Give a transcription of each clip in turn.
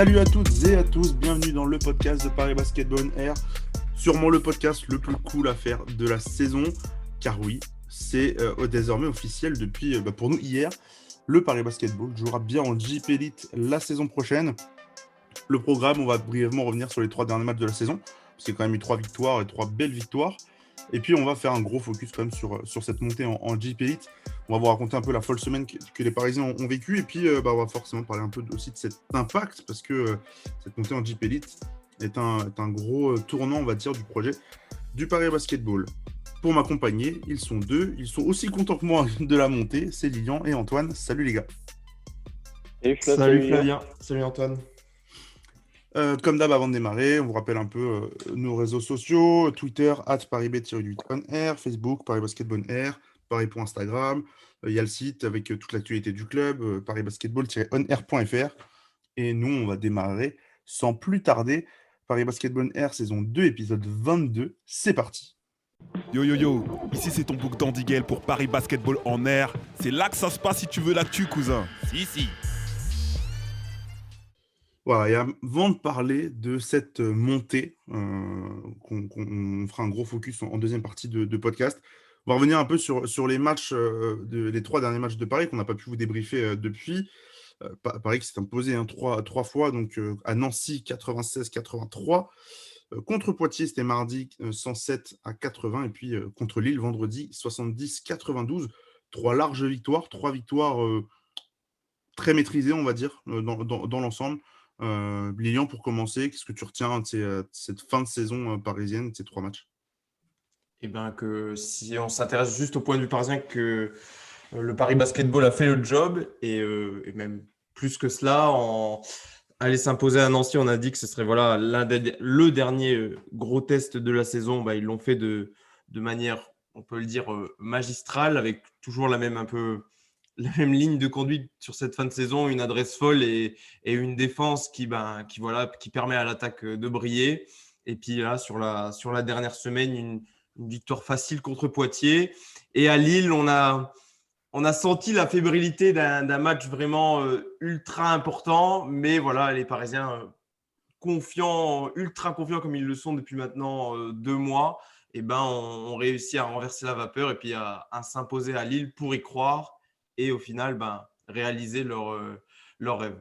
Salut à toutes et à tous, bienvenue dans le podcast de Paris Basketball Air. Sûrement le podcast le plus cool à faire de la saison, car oui, c'est désormais officiel depuis, pour nous hier, le Paris Basketball jouera bien en JP Elite la saison prochaine. Le programme, on va brièvement revenir sur les 3 derniers matchs de la saison, parce qu'il y a quand même eu 3 victoires et 3 belles victoires. Et puis on va faire un gros focus quand même sur cette montée en JP Elite. On va vous raconter un peu la folle semaine que les Parisiens ont vécue. Et puis on va forcément parler un peu aussi de cet impact, parce que cette montée en JP Elite est un gros tournant, on va dire, du projet du Paris Basketball. Pour m'accompagner, ils sont deux. Ils sont aussi contents que moi de la montée. C'est Lilian et Antoine. Salut les gars. Salut Flavien, salut Antoine. Comme d'hab, avant de démarrer, on vous rappelle un peu nos réseaux sociaux, Twitter, @ParisB-8OnAir, Facebook, Paris Basketball Air, Paris pour Instagram. Il y a le site avec toute l'actualité du club, parisbasketball-onair.fr. Et nous, on va démarrer sans plus tarder. Paris Basketball Air, saison 2, épisode 22. C'est parti. Yo yo yo, ici c'est ton bouc d'Andiguel pour Paris Basketball en air. C'est là que ça se passe si tu veux l'actu, cousin. Si. Voilà, et avant de parler de cette montée, on fera un gros focus en deuxième partie de podcast. On va revenir un peu sur les matchs, les 3 derniers matchs de Paris qu'on n'a pas pu vous débriefer depuis. Paris qui s'est imposé trois fois, donc à Nancy 96-83. Contre Poitiers, c'était mardi 107-80. Et puis contre Lille, vendredi 70-92. 3 larges victoires, 3 victoires très maîtrisées, on va dire, dans l'ensemble. Lilian, pour commencer, qu'est-ce que tu retiens de cette fin de saison parisienne, de ces 3 matchs? Eh bien que si on s'intéresse juste au point de vue parisien, que le Paris Basketball a fait le job et même plus que cela, aller s'imposer à Nancy, on a dit que ce serait voilà, le dernier gros test de la saison. Bah, ils l'ont fait de manière, on peut le dire, magistrale, avec toujours la même ligne de conduite sur cette fin de saison, une adresse folle et une défense qui permet à l'attaque de briller. Et puis là, sur la dernière semaine, une victoire facile contre Poitiers. Et à Lille, on a senti la fébrilité d'un match vraiment ultra important. Mais voilà, les Parisiens confiants, ultra confiants comme ils le sont depuis maintenant 2 mois, ont réussi à renverser la vapeur et puis à s'imposer à Lille pour y croire et au final réaliser leur rêve.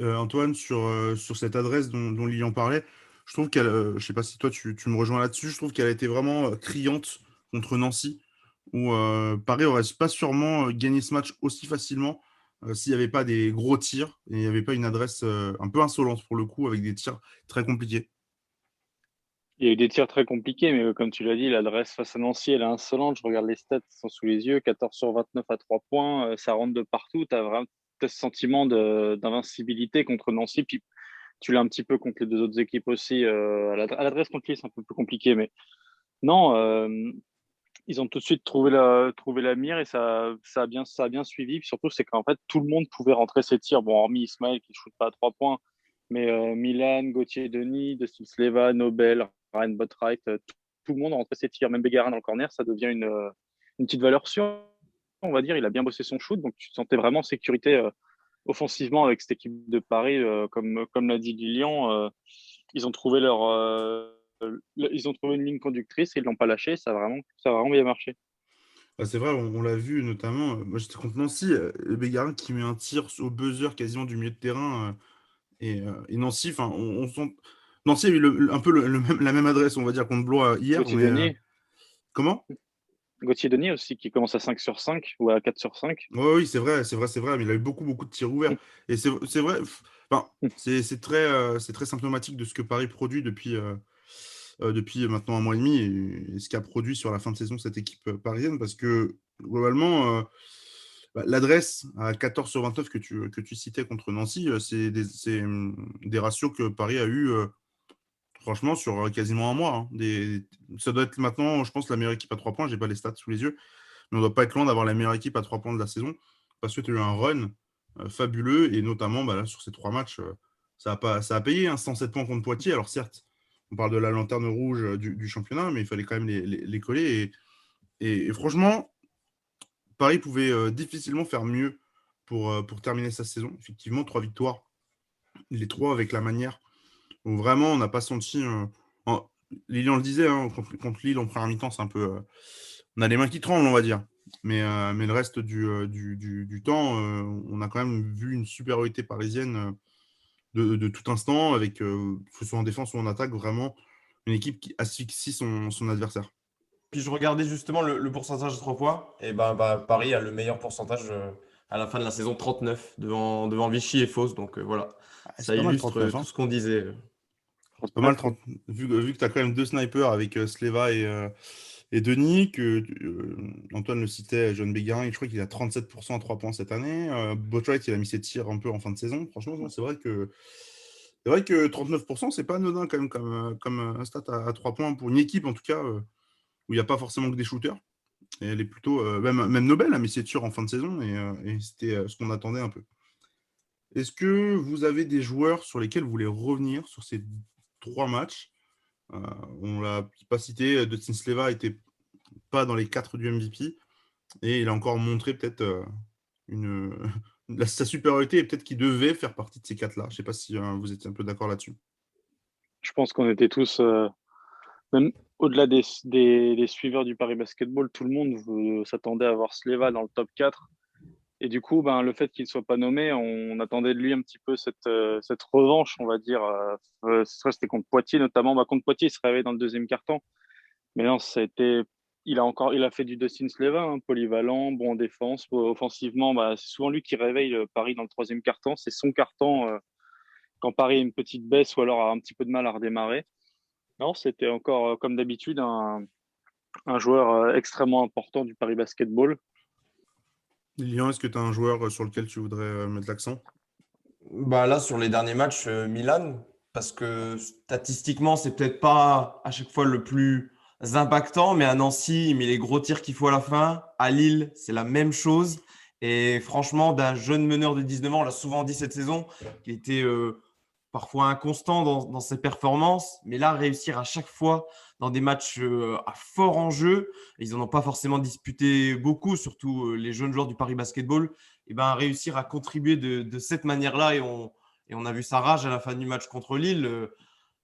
Antoine, sur cette adresse dont Lilian parlait, je trouve qu'elle, je ne sais pas si toi tu me rejoins là-dessus, je trouve qu'elle a été vraiment criante contre Nancy, où Paris n'aurait pas sûrement gagné ce match aussi facilement s'il n'y avait pas des gros tirs et il n'y avait pas une adresse un peu insolente pour le coup, avec des tirs très compliqués. Il y a eu des tirs très compliqués, mais comme tu l'as dit, l'adresse face à Nancy, elle est insolente. Je regarde les stats qui sont sous les yeux, 14 sur 29 à 3 points, ça rentre de partout. Tu as vraiment ce sentiment d'invincibilité contre Nancy. Puis tu l'as un petit peu contre les 2 autres équipes aussi. À l'adresse contre Lille, c'est un peu plus compliqué, mais non, ils ont tout de suite trouvé la mire et ça a bien suivi. Puis surtout, c'est qu'en fait, tout le monde pouvait rentrer ses tirs. Bon, hormis Ismaël qui ne shoot pas à 3 points, mais Milan, Gauthier-Denis, Dustin Sleva, Nobel, Ryan Botwright, tout le monde a rentré ses tirs. Même Bégarin dans le corner, ça devient une petite valeur sûre, on va dire. Il a bien bossé son shoot, donc tu te sentais vraiment en sécurité offensivement avec cette équipe de Paris. Comme l'a dit Lilian, ils ont trouvé ils ont trouvé une ligne conductrice et ils l'ont pas lâché. Ça a vraiment bien marché. C'est vrai, on l'a vu notamment. Moi, j'étais contre Nancy, le Bégarin qui met un tir au buzzer quasiment du milieu de terrain. Et Nancy, enfin, on sent. Nancy a eu un peu la même adresse, on va dire, contre Blois hier. Mais Gauthier-Denis, comment? Gauthier-Denis aussi, qui commence à 5 sur 5 ou à 4 sur 5. Oui, c'est vrai, mais il a eu beaucoup de tirs ouverts. Et c'est vrai, enfin, c'est très symptomatique de ce que Paris produit depuis maintenant un mois et demi et ce qu'a produit sur la fin de saison cette équipe parisienne, parce que globalement, l'adresse à 14 sur 29 que tu citais contre Nancy, c'est des ratios que Paris a eu franchement sur quasiment un mois. Hein. Ça doit être maintenant, je pense, la meilleure équipe à 3 points. J'ai pas les stats sous les yeux, mais on doit pas être loin d'avoir la meilleure équipe à 3 points de la saison, parce que tu as eu un run fabuleux, et notamment là, sur ces 3 matchs, ça a payé, hein, 107 points contre Poitiers. Alors certes, on parle de la lanterne rouge du championnat, mais il fallait quand même les coller. Et franchement, Paris pouvait difficilement faire mieux pour terminer sa saison. Effectivement, 3 victoires les trois avec la manière. Donc vraiment, on n'a pas senti. Lilian le disait, hein, contre Lille en première mi-temps, c'est un peu. On a les mains qui tremblent, on va dire. Mais le reste du temps, on a quand même vu une supériorité parisienne de tout instant, avec, que ce soit en défense ou en attaque, vraiment une équipe qui asphyxie son adversaire. Puis je regardais justement le pourcentage de 3 points. Et Paris a le meilleur pourcentage à la fin de la saison, 39, devant Vichy et Fos. Donc voilà, Ah, c'est ça pas mal illustre 39, tout hein. ce qu'on disait. C'est pas mal 39, 30. Vu que tu as quand même deux snipers avec Sleva et Denis, que Antoine le citait, John Béguin, je crois qu'il a 37% à 3 points cette année. Botwright, il a mis ses tirs un peu en fin de saison. Franchement, non, c'est vrai que 39%, c'est pas anodin quand même comme un stat à 3 points pour une équipe, en tout cas, où il n'y a pas forcément que des shooters. Et elle est plutôt, même Nobel a mis ses tirs en fin de saison, et c'était ce qu'on attendait un peu. Est-ce que vous avez des joueurs sur lesquels vous voulez revenir sur ces 3 matchs? On l'a pas cité, Dustin Sleva était pas dans les 4 du MVP, et il a encore montré peut-être une, sa supériorité, et peut-être qu'il devait faire partie de ces 4-là. Je ne sais pas si vous étiez un peu d'accord là-dessus. Je pense qu'on était tous, même au-delà des suiveurs du Paris Basketball, tout le monde s'attendait à voir Sleva dans le top 4. Et du coup, le fait qu'il ne soit pas nommé, on attendait de lui un petit peu cette revanche, on va dire. C'était contre Poitiers notamment. Contre Poitiers, il se réveille dans le deuxième quart-temps. Mais non, il a fait du Dustin Sleva, hein, polyvalent, bon en défense. Offensivement, c'est souvent lui qui réveille Paris dans le troisième quart-temps. C'est son quart-temps quand Paris a une petite baisse ou alors a un petit peu de mal à redémarrer. Non, c'était encore, comme d'habitude, un joueur extrêmement important du Paris Basketball. Lilian, est-ce que tu as un joueur sur lequel tu voudrais mettre l'accent? Là, sur les derniers matchs, Milan, parce que statistiquement, c'est peut-être pas à chaque fois le plus impactant, mais à Nancy, il met les gros tirs qu'il faut à la fin. À Lille, c'est la même chose. Et franchement, d'un jeune meneur de 19 ans, on l'a souvent dit cette saison, qu'il était parfois inconstant dans ses performances, mais là, réussir à chaque fois dans des matchs à fort enjeu, ils n'en ont pas forcément disputé beaucoup, surtout les jeunes joueurs du Paris Basketball, et réussir à contribuer de cette manière-là, et on a vu sa rage à la fin du match contre Lille.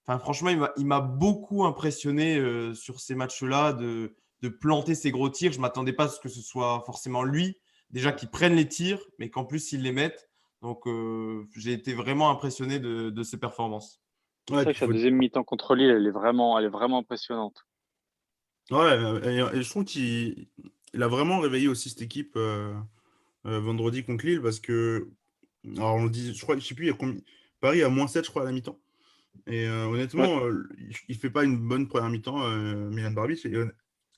Franchement, il m'a beaucoup impressionné sur ces matchs-là de planter ses gros tirs. Je ne m'attendais pas à ce que ce soit forcément lui, déjà qu'il prenne les tirs, mais qu'en plus il les mette. Donc, j'ai été vraiment impressionné de ses performances. C'est Ouais, vrai puis que sa deuxième mi-temps contre Lille, elle est vraiment impressionnante. ouais, et je trouve qu'il a vraiment réveillé aussi cette équipe vendredi contre Lille, parce que, alors on le dit, je crois, je sais plus, il y a combien, Paris a -7, je crois, à la mi-temps. Et Ouais, honnêtement, il fait pas une bonne première mi-temps, Milan Barbic. Et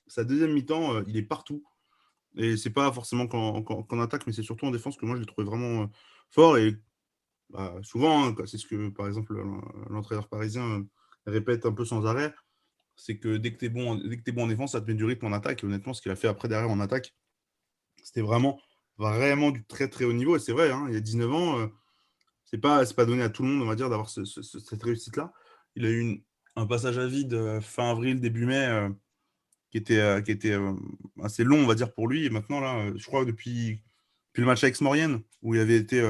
sa deuxième mi-temps, il est partout. Et c'est pas forcément qu'en attaque, mais c'est surtout en défense que moi je l'ai trouvé vraiment fort. Et souvent, hein, c'est ce que par exemple l'entraîneur parisien répète un peu sans arrêt, c'est que dès que tu es bon, dès que t'es bon en défense, ça te met du rythme en attaque. Et honnêtement, ce qu'il a fait après derrière en attaque, c'était vraiment du très très haut niveau. Et c'est vrai, hein, il y a 19 ans, c'est pas donné à tout le monde, on va dire, d'avoir cette réussite-là. Il a eu un passage à vide fin avril, début mai, qui était assez long, on va dire, pour lui. Et maintenant, là, je crois, depuis le match avec Maurienne, où il avait été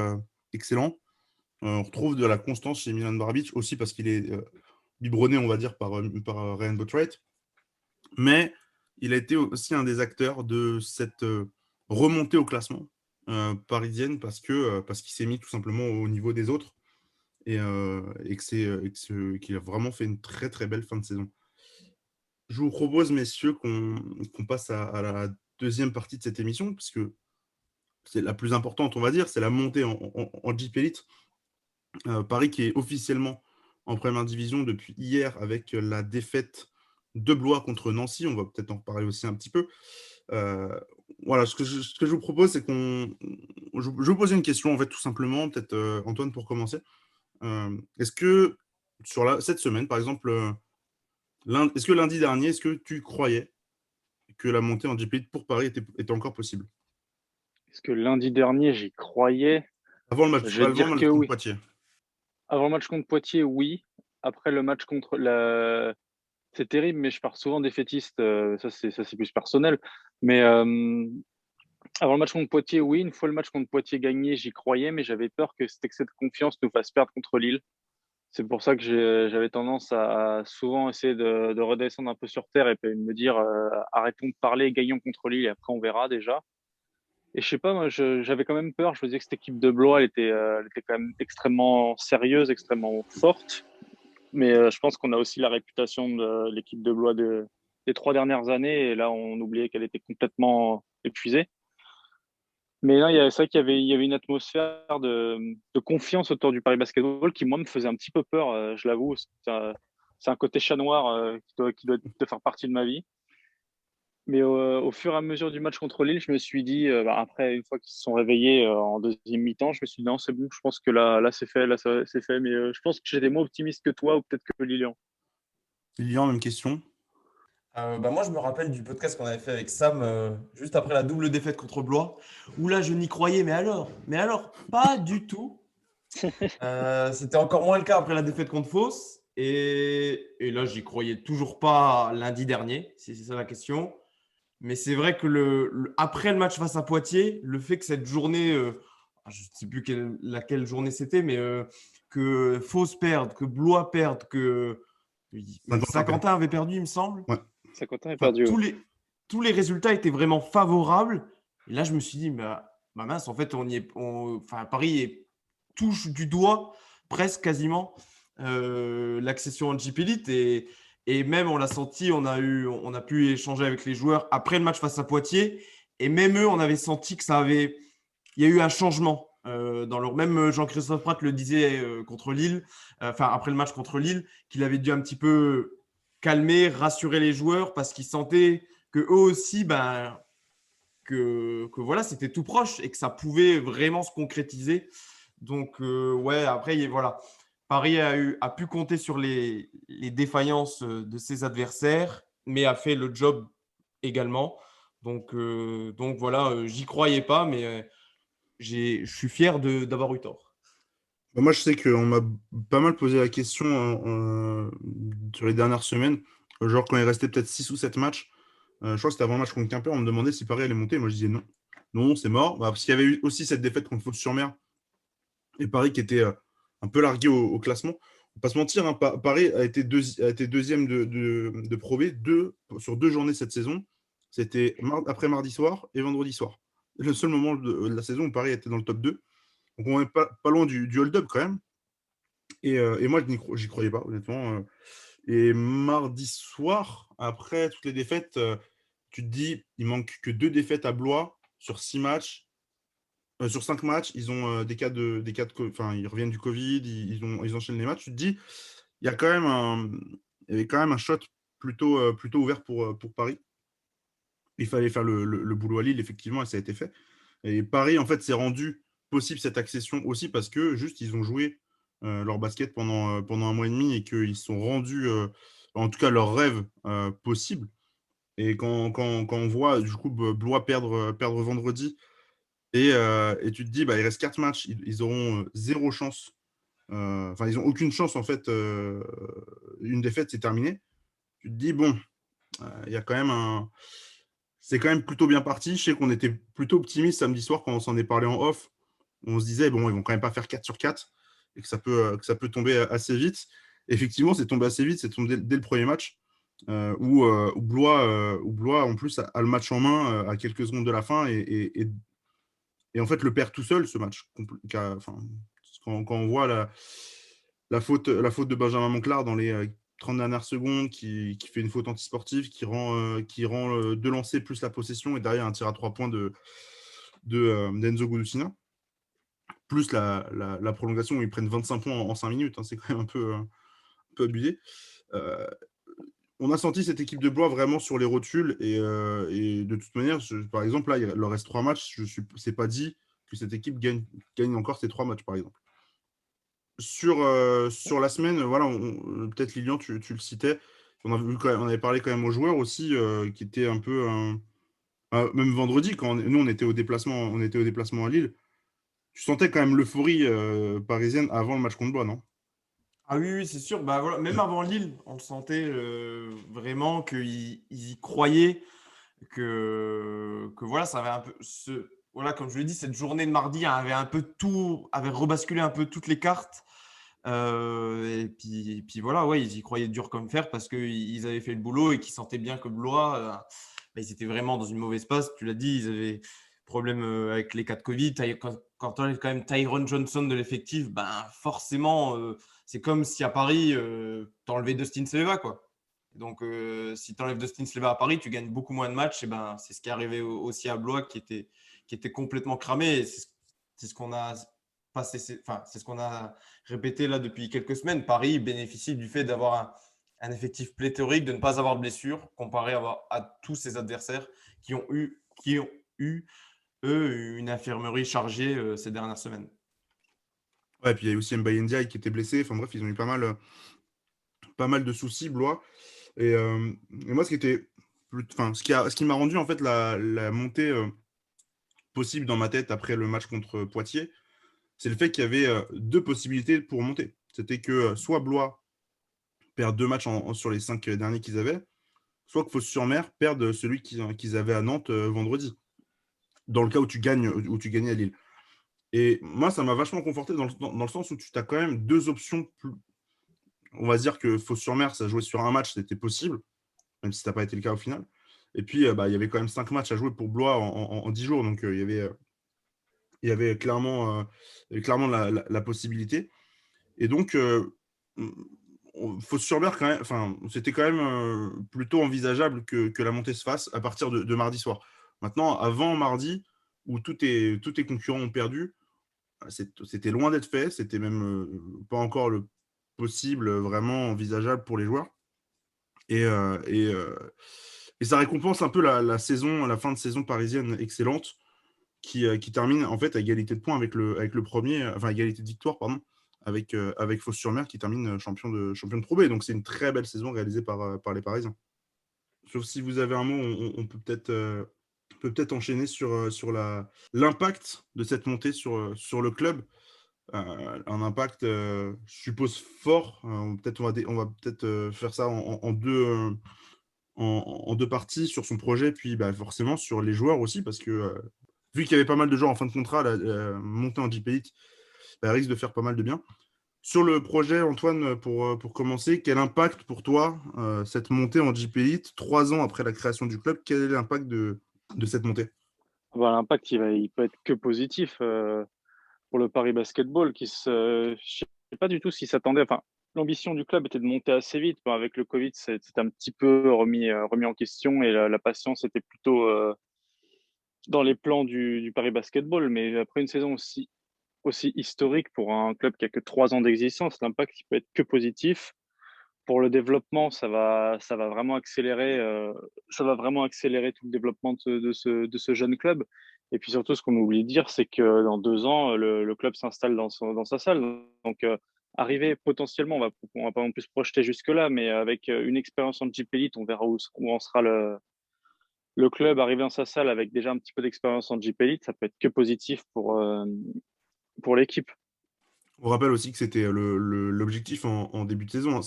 excellent, on retrouve de la constance chez Milan Barbic, aussi parce qu'il est biberonné, on va dire, par Ryan Botwright. Mais il a été aussi un des acteurs de cette remontée au classement parisienne, parce qu'il s'est mis tout simplement au niveau des autres, et qu'il a vraiment fait une très très belle fin de saison. Je vous propose, messieurs, qu'on passe à la deuxième partie de cette émission, parce que c'est la plus importante, on va dire, c'est la montée en Jeep Elite. Paris qui est officiellement en première division depuis hier, avec la défaite de Blois contre Nancy. On va peut-être en reparler aussi un petit peu. Euh, voilà, ce que je vous propose, c'est je vous pose une question, en fait, tout simplement, peut-être Antoine pour commencer. Est-ce que sur cette semaine, par exemple, est-ce que lundi dernier, est-ce que tu croyais que la montée en GP pour Paris était encore possible? parce que lundi dernier, j'y croyais. Avant le match, Je vais te avant dire le que match contre oui. Poitiers. Avant le match contre Poitiers, oui. Après le match contre la. C'est terrible, mais je pars souvent défaitiste. Ça, c'est plus personnel. Mais Avant le match contre Poitiers, oui. Une fois le match contre Poitiers gagné, j'y croyais, mais j'avais peur que cet excès de confiance nous fasse perdre contre Lille. C'est pour ça que j'avais tendance à souvent essayer de redescendre un peu sur terre et puis me dire arrêtons de parler, gagnons contre Lille et après on verra déjà. Et je sais pas, moi, j'avais quand même peur. Je me disais que cette équipe de Blois, elle était quand même extrêmement sérieuse, extrêmement forte. Mais je pense qu'on a aussi la réputation de l'équipe de Blois des 3 dernières années. Et là, on oubliait qu'elle était complètement épuisée. Mais là, c'est vrai il y avait une atmosphère de confiance autour du Paris Basketball qui, moi, me faisait un petit peu peur, je l'avoue. C'est un côté chat noir qui doit de faire partie de ma vie. Mais au fur et à mesure du match contre Lille, je me suis dit, après, une fois qu'ils se sont réveillés en deuxième mi-temps, je me suis dit, non, c'est bon, je pense que là c'est fait, c'est fait. Mais je pense que j'étais moins optimiste que toi ou peut-être que Lilian. Lilian, même question. Moi, je me rappelle du podcast qu'on avait fait avec Sam juste après la double défaite contre Blois, où là, je n'y croyais, mais alors, pas du tout. C'était encore moins le cas après la défaite contre Fos. Et là, j'y croyais toujours pas lundi dernier, si c'est ça la question. Mais c'est vrai que après le match face à Poitiers, le fait que cette journée, je ne sais plus laquelle journée c'était, mais que Fos perde, que Blois perde, que même Saint-Quentin avait perdu, il me semble. Ouais. Saint-Quentin est Enfin, perdu. Ouais. tous les résultats étaient vraiment favorables. Et là, je me suis dit, mince, en fait, Paris touche du doigt, presque quasiment, l'accession en JP Elite. Et même, on l'a senti, on a pu échanger avec les joueurs après le match face à Poitiers. Et même eux, on avait senti il y a eu un changement. Même Jean-Christophe Prat le disait contre Lille, après le match contre Lille, qu'il avait dû un petit peu calmer, rassurer les joueurs parce qu'ils sentaient que eux aussi, que voilà, c'était tout proche et que ça pouvait vraiment se concrétiser. Donc, après, voilà. Paris a pu compter sur les défaillances de ses adversaires, mais a fait le job également. Donc voilà, j'y croyais pas, mais je suis fier d'avoir eu tort. Moi, je sais qu'on m'a pas mal posé la question sur les dernières semaines, genre quand il restait peut-être 6 ou 7 matchs. Je crois que c'était avant le match contre Quimper, on me demandait si Paris allait monter. Moi, je disais non. Non, c'est mort. Parce qu'il y avait eu aussi cette défaite contre Fos-sur-Mer et Paris qui était un peu largué au classement. On va pas se mentir, hein, Paris a été deuxième de Pro B sur 2 journées cette saison. C'était après mardi soir et vendredi soir. Le seul moment de la saison où Paris était dans le top 2. Donc on n'est pas loin du hold-up quand même. Et moi, j'y croyais pas, honnêtement. Et mardi soir, après toutes les défaites, tu te dis, il manque que 2 défaites à Blois sur 6 matchs. Sur 5 matchs, ils ont enfin, ils reviennent du Covid, ils enchaînent les matchs. Tu te dis, il y avait quand même un shot plutôt ouvert pour Paris. Il fallait faire le boulot à Lille, effectivement, et ça a été fait. Et Paris, en fait, s'est rendu possible cette accession aussi parce que juste, ils ont joué leur basket pendant un mois et demi et qu'ils se sont rendus, en tout cas, leur rêve possible. Et quand on voit, du coup, Blois perdre vendredi et tu te dis, il reste 4 matchs, ils auront 0 chance. Enfin, ils n'ont aucune chance, en fait. Une défaite, c'est terminé. Tu te dis, bon, il y a quand même c'est quand même plutôt bien parti. Je sais qu'on était plutôt optimiste samedi soir quand on s'en est parlé en off. On se disait, bon, ils vont quand même pas faire 4 sur 4 et que ça peut tomber assez vite. Effectivement, c'est tombé assez vite. C'est tombé dès le premier match où Blois, en plus, a le match en main à quelques secondes de la fin et en fait, le perd tout seul, ce match. Enfin, quand on voit la faute de Benjamin Monclar dans les 30 dernières secondes, qui fait une faute antisportive, qui rend 2 lancers plus la possession et derrière un tir à 3 points d'Enzo Gudusina, plus la prolongation où ils prennent 25 points en 5 minutes. Hein, c'est quand même un peu abusé. On a senti cette équipe de Blois vraiment sur les rotules et de toute manière, par exemple, là, il leur reste 3 matchs. C'est pas dit que cette équipe gagne encore ces 3 matchs, par exemple. Sur la semaine, voilà, peut-être Lilian, tu le citais, on avait parlé quand même aux joueurs aussi, qui étaient un peu, même vendredi, quand nous on était au déplacement à Lille, tu sentais quand même l'euphorie parisienne avant le match contre Blois, non? Ah oui, oui, c'est sûr. Voilà. Même avant Lille, on le sentait vraiment qu'ils y croyaient. que voilà, ça avait un peu voilà, comme je l'ai dit, cette journée de mardi avait rebasculé un peu toutes les cartes. Et puis voilà, ouais, ils y croyaient dur comme fer parce qu'ils avaient fait le boulot et qu'ils sentaient bien que Blois, ils étaient vraiment dans une mauvaise passe. Tu l'as dit, ils avaient problème avec les cas de Covid. Quand on est quand même Tyron Johnson de l'effectif, forcément, c'est comme si à Paris, tu enlevais Dustin Sleva, quoi. Donc, si tu enlèves Dustin Sleva à Paris, tu gagnes beaucoup moins de matchs. Et c'est ce qui est arrivé aussi à Blois qui était complètement cramé. Et c'est ce qu'on a c'est ce qu'on a répété là depuis quelques semaines. Paris bénéficie du fait d'avoir un effectif pléthorique, de ne pas avoir de blessures, comparé à tous ses adversaires qui ont eu, eux, une infirmerie chargée ces dernières semaines. Ouais, et puis il y a aussi Mbaye Ndiaye qui était blessé. Enfin bref, ils ont eu pas mal de soucis, Blois. Et moi, ce qui m'a rendu en fait la montée possible dans ma tête après le match contre Poitiers, c'est le fait qu'il y avait deux possibilités pour monter. C'était que soit Blois perd 2 matchs sur les 5 derniers qu'ils avaient, soit que Fos-sur-Mer perde celui qu'ils avaient à Nantes vendredi, dans le cas où tu gagnais à Lille. Et moi, ça m'a vachement conforté dans le sens où tu as quand même deux options. On va dire que Fos-sur-Mer, ça jouait sur un match, c'était possible, même si ça n'a pas été le cas au final. Et puis, il y avait quand même 5 matchs à jouer pour Blois en 10 jours, donc il y avait clairement la possibilité. Et donc, Fos-sur-Mer, quand même, enfin, c'était quand même plutôt envisageable que la montée se fasse à partir de mardi soir. Maintenant, avant mardi, où tous tes concurrents ont perdu, c'était loin d'être fait. C'était même pas encore le possible vraiment envisageable pour les joueurs. Et, euh, et, euh, et ça récompense un peu la fin de saison parisienne excellente qui termine en fait à égalité de points avec le premier, enfin égalité de victoire, pardon, avec Fos-sur-Mer qui termine champion de Pro B. Donc c'est une très belle saison réalisée par les Parisiens. Sauf si vous avez un mot, on peut peut-être enchaîner sur l'impact de cette montée sur le club. Un impact, je suppose, fort. On va peut-être faire ça en deux parties sur son projet, puis forcément sur les joueurs aussi, parce que vu qu'il y avait pas mal de joueurs en fin de contrat, la montée en JP Elite risque de faire pas mal de bien. Sur le projet, Antoine, pour commencer, quel impact pour toi, cette montée en JP Elite, 3 ans après la création du club, quel est l'impact de cette montée? L'impact, il peut être que positif pour le Paris Basketball, je ne sais pas du tout s'il s'attendait. Enfin, l'ambition du club était de monter assez vite. Bon, avec le Covid, c'était un petit peu remis en question et la patience était plutôt dans les plans du Paris Basketball. Mais après une saison aussi historique pour un club qui a que 3 ans d'existence, l'impact il peut être que positif. Pour le développement, ça va vraiment accélérer tout le développement de ce jeune club. Et puis surtout, ce qu'on oublie de dire, c'est que dans 2 ans, le club s'installe dans sa salle. Donc, arriver potentiellement, on va pas non plus se projeter jusque-là, mais avec une expérience en JP Elite, on verra où en sera le club arrivé dans sa salle avec déjà un petit peu d'expérience en JP Elite. Ça peut être que positif pour l'équipe. On rappelle aussi que c'était l'objectif en début de saison, hein,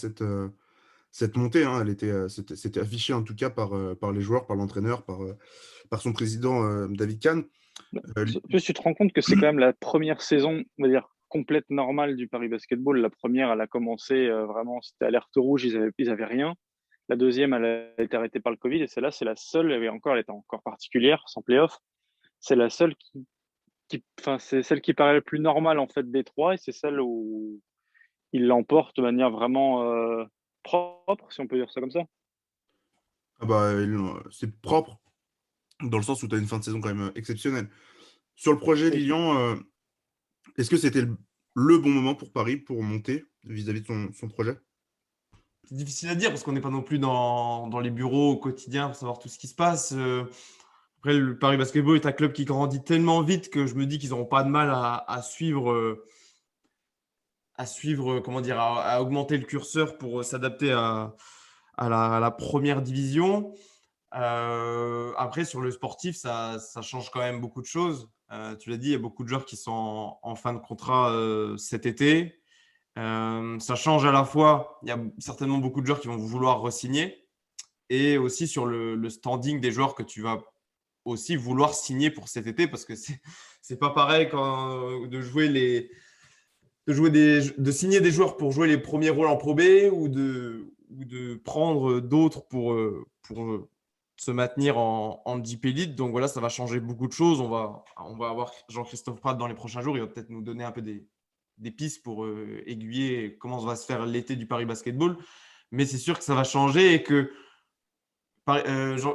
cette montée, hein, c'était affiché en tout cas par les joueurs, par l'entraîneur, par son président David Kahn. En plus, tu te rends compte que c'est quand même la première saison, on va dire, complète normale du Paris Basketball. La première, elle a commencé vraiment, c'était alerte rouge, ils avaient rien. La deuxième, elle a été arrêtée par le Covid. Et celle-là, c'est la seule, elle était encore particulière, sans playoff. C'est la seule c'est celle qui paraît la plus normale en fait des trois. Et c'est celle où il l'emporte de manière vraiment propre, si on peut dire ça comme ça. Ah c'est propre, dans le sens où tu as une fin de saison quand même exceptionnelle. Sur le projet Oui. Lilian, est-ce que c'était le bon moment pour Paris pour monter vis-à-vis de son projet? C'est difficile à dire parce qu'on n'est pas non plus dans les bureaux au quotidien pour savoir tout ce qui se passe. Après, le Paris Basketball est un club qui grandit tellement vite que je me dis qu'ils n'auront pas de mal à suivre, comment dire, à augmenter le curseur pour s'adapter à la première division. Après, sur le sportif, ça change quand même beaucoup de choses. Tu l'as dit, il y a beaucoup de joueurs qui sont en fin de contrat cet été. Ça change à la fois, il y a certainement beaucoup de joueurs qui vont vouloir re-signer. et aussi sur le standing des joueurs que tu vas aussi vouloir signer pour cet été, parce que c'est pas pareil de signer des joueurs pour jouer les premiers rôles en Pro B ou de prendre d'autres pour se maintenir en JP Elite. Donc voilà, ça va changer beaucoup de choses. On va avoir Jean-Christophe Prat dans les prochains jours. Il va peut-être nous donner un peu des pistes pour aiguiller comment va se faire l'été du Paris Basketball. Mais c'est sûr que ça va changer et que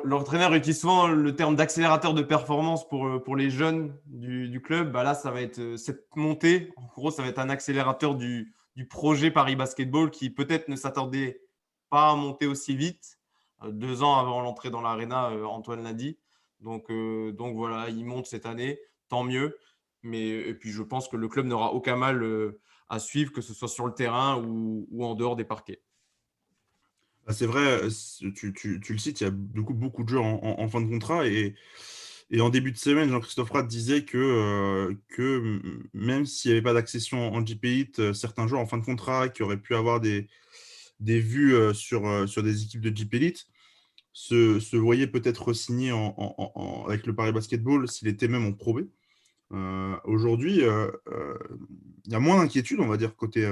l'entraîneur utilise souvent le terme d'accélérateur de performance pour les jeunes du club. Bah là, ça va être cette montée. En gros, ça va être un accélérateur du projet Paris Basketball qui peut-être ne s'attendait pas à monter aussi vite. 2 ans avant l'entrée dans l'Arena, Antoine l'a dit. Donc voilà, il monte cette année, tant mieux. Et puis je pense que le club n'aura aucun mal à suivre, que ce soit sur le terrain ou en dehors des parquets. C'est vrai, tu le cites, il y a beaucoup de joueurs en fin de contrat et en début de semaine, Jean-Christophe Prat disait que même s'il n'y avait pas d'accession en JP Elite, certains joueurs en fin de contrat qui auraient pu avoir des vues sur des équipes de JP Elite se voyaient peut-être signer avec le Paris Basketball s'il était même en Pro B. Aujourd'hui, il y a moins d'inquiétude, on va dire, côté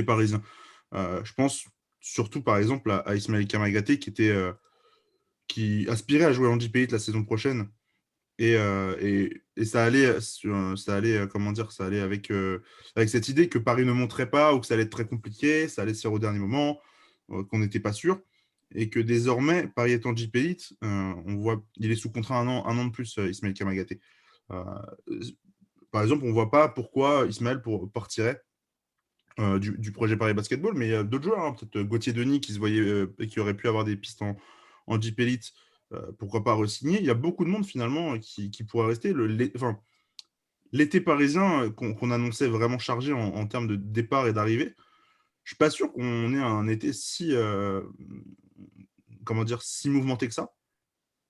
parisien. Je pense surtout, par exemple, à Ismaël Kamagaté qui aspirait à jouer en JP Elite la saison prochaine. Et ça allait, comment dire, ça allait avec cette idée que Paris ne monterait pas ou que ça allait être très compliqué, ça allait se faire au dernier moment, qu'on n'était pas sûr. Et que désormais, Paris est en JP Elite, on voit, il est sous contrat un an de plus, Ismaël Kamagaté. Par exemple, on ne voit pas pourquoi Ismaël partirait du projet Paris Basketball, mais il y a d'autres joueurs, hein, peut-être Gauthier Denis qui se voyait qui aurait pu avoir des pistes en JP Elite, pourquoi pas re-signer. Il y a beaucoup de monde finalement qui pourrait rester. L'été parisien qu'on annonçait vraiment chargé en termes de départ et d'arrivée, je suis pas sûr qu'on ait un été si mouvementé que ça,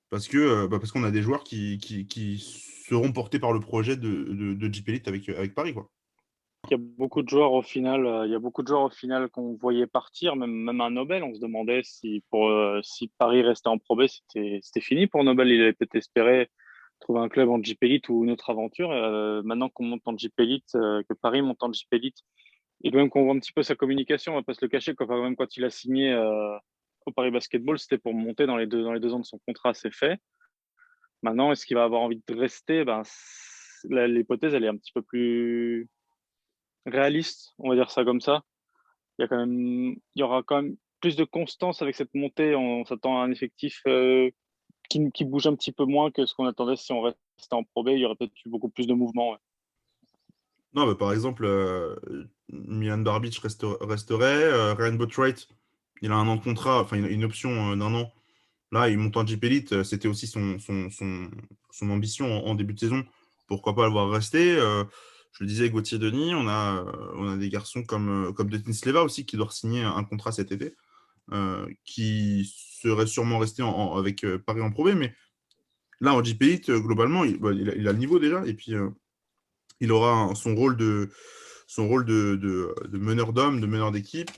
parce qu'on a des joueurs qui seront portés par le projet de JP Elite avec Paris, quoi. Il y a beaucoup de joueurs au final, qu'on voyait partir, même un Nobel. On se demandait si Paris restait en Pro B, c'était fini pour Nobel. Il avait peut-être espéré trouver un club en JP Elite ou une autre aventure. Maintenant qu'on monte en JP Elite, que Paris monte en JP Elite, et même qu'on voit un petit peu sa communication, on va pas se le cacher, quoi. Même quand il a signé au Paris Basketball, c'était pour monter dans les 2 ans de son contrat, c'est fait. Maintenant, est-ce qu'il va avoir envie de rester? L'hypothèse, elle est un petit peu plus réaliste, on va dire ça comme ça. Il y aura quand même plus de constance avec cette montée. On s'attend à un effectif qui bouge un petit peu moins que ce qu'on attendait si on restait en Pro B. Il y aurait peut-être eu beaucoup plus de mouvements. Ouais. Non, mais par exemple, Milan Barbic resterait. Ryan Boatwright, il a un an de contrat, enfin, il a une option d'un an. Là, il monte en JP Elite. C'était aussi son ambition en début de saison. Pourquoi pas le voir rester? Je le disais, Gauthier Denis, on a des garçons comme Denis Sleva aussi qui doit signer un contrat cet été, qui serait sûrement resté avec Paris en Pro B. Mais là, en JP Elite, globalement, il a le niveau déjà. Et puis, il aura son rôle de meneur d'hommes, de meneur d'équipe.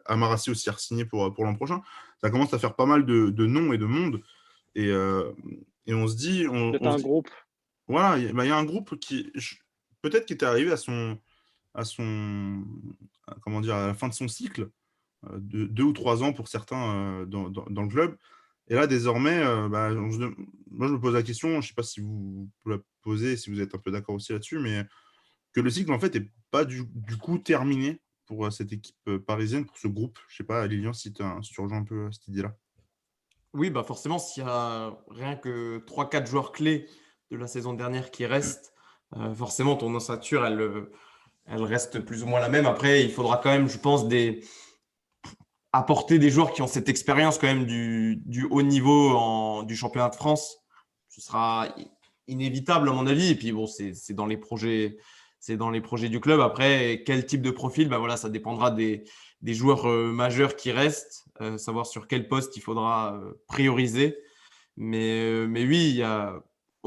Amarassi aussi a signé pour l'an prochain. Ça commence à faire pas mal de noms et de monde. Et on se dit... Peut-être un groupe. Voilà, il y a un groupe qui peut-être qui était arrivé comment dire, à la fin de son cycle, de 2 ou 3 ans pour certains dans le club. Et là, désormais, moi, je me pose la question, je ne sais pas si vous la posez, si vous êtes un peu d'accord aussi là-dessus, mais que le cycle, en fait, n'est pas du coup terminé pour cette équipe parisienne, pour ce groupe. Je ne sais pas, Lilian, si tu rejoins un peu cette idée-là. Oui, bah forcément, s'il y a rien que 3-4 joueurs clés de la saison dernière qui restent, forcément, ton ossature, elle reste plus ou moins la même. Après, il faudra quand même, je pense, apporter des joueurs qui ont cette expérience quand même du haut niveau du championnat de France. Ce sera inévitable à mon avis. Et puis bon, c'est dans les projets du club. Après, quel type de profil, bah voilà, ça dépendra des joueurs majeurs qui restent, savoir sur quel poste il faudra prioriser. Mais oui,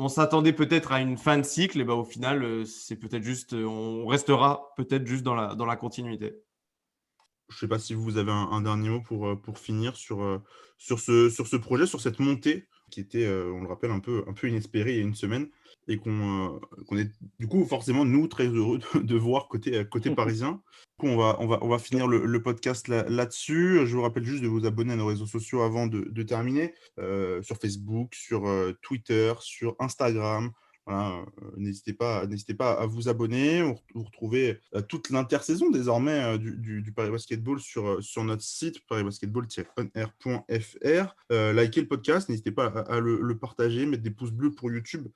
on s'attendait peut-être à une fin de cycle, et bah, au final, c'est peut-être juste, on restera peut-être juste dans la continuité. je ne sais pas si vous avez un dernier mot pour finir sur ce projet, sur cette montée qui était, on le rappelle, un peu inespérée il y a une semaine et qu'on est du coup forcément, nous, très heureux de voir côté parisien. Du coup, on va finir le podcast là-dessus. Je vous rappelle juste de vous abonner à nos réseaux sociaux avant de terminer, sur Facebook, sur Twitter, sur Instagram. Voilà, n'hésitez pas à vous abonner. Vous retrouvez toute l'intersaison désormais du Paris Basketball sur notre site parisbasketball-onair.fr. Likez le podcast, n'hésitez pas à le partager, mettre des pouces bleus pour YouTube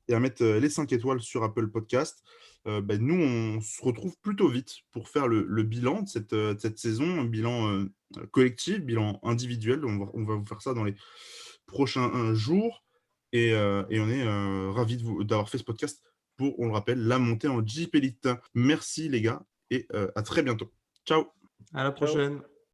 et à mettre les 5 étoiles sur Apple Podcast. Nous, on se retrouve plutôt vite pour faire le bilan de cette saison, un bilan collectif, bilan individuel. On va vous faire ça dans les prochains jours. Et on est ravis d'avoir fait ce podcast pour, on le rappelle, la montée en Jeep Elite. Merci les gars et à très bientôt. Ciao. À la prochaine.